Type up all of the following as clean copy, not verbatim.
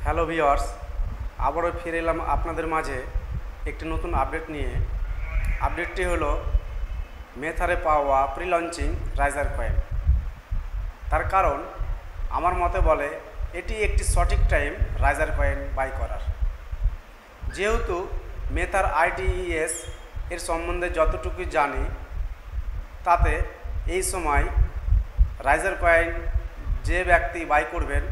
Hello viewers, আবারও ফিরে এলাম আপনাদের মাঝে একটি নতুন আপডেট নিয়ে। আপডেটটি হলো মেথারে পাওয়া প্রি লঞ্চিং রাইজার কয়েন। তার কারণ আমার মতে বলে এটি একটি সঠিক টাইম রাইজার কয়েন বাই করার। যেহেতু মেথার আইটিইএস এর সম্বন্ধে যতটুকু জানি, তাতে এই সময় রাইজার কয়েন যে ব্যক্তি বাই করবেন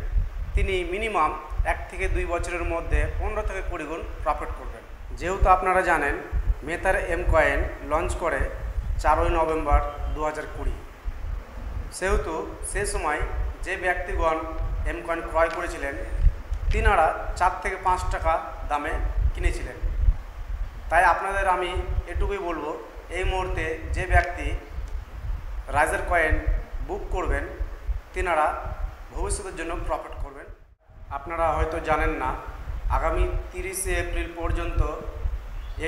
তিনি মিনিমাম 1 থেকে 2 বছরের মধ্যে 15 থেকে 20 গুণ প্রফিট করবেন। যেহেতু আপনারা জানেন মেথার এম কয়েন লঞ্চ করে 4ই নভেম্বর 2020, সেহেতু সে সময় যে ব্যক্তিগণ এম কয়েন ক্রয় করেছিলেন তিনারা 4 থেকে 5 টাকা দামে কিনেছিলেন। তাই আপনাদের আমি এটুকুই বলবো, এই মুহূর্তে যে ব্যক্তি রাইজার কয়েন বুক করবেন তিনারা ভবিষ্যতের জন্য প্রফিট করবেন। আপনারা হয়তো জানেন না, আগামী 30শে এপ্রিল পর্যন্ত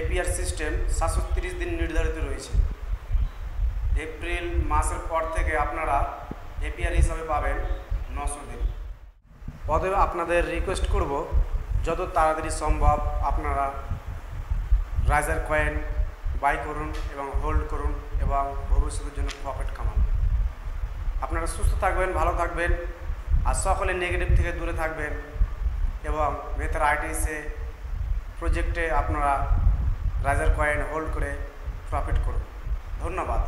এপিআর সিস্টেম 730 দিন নির্ধারিত রয়েছে। এপ্রিল মাসের পর থেকে আপনারা এপিআর হিসাবে পাবেন 900 দিন। অতএব আপনাদের রিকোয়েস্ট করব, যত তাড়াতাড়ি সম্ভব আপনারা রাইজার কয়েন বাই করুন এবং হোল্ড করুন এবং ভবিষ্যতের জন্য প্রফিট কামান। আপনারা সুস্থ থাকবেন, ভালো থাকবেন, আর সকলে নেগেটিভ থেকে দূরে থাকবেন এবং মেথার আইটিএসে প্রজেক্টে আপনারা রাইজার কয়েন হোল্ড করে প্রফিট করুন। ধন্যবাদ।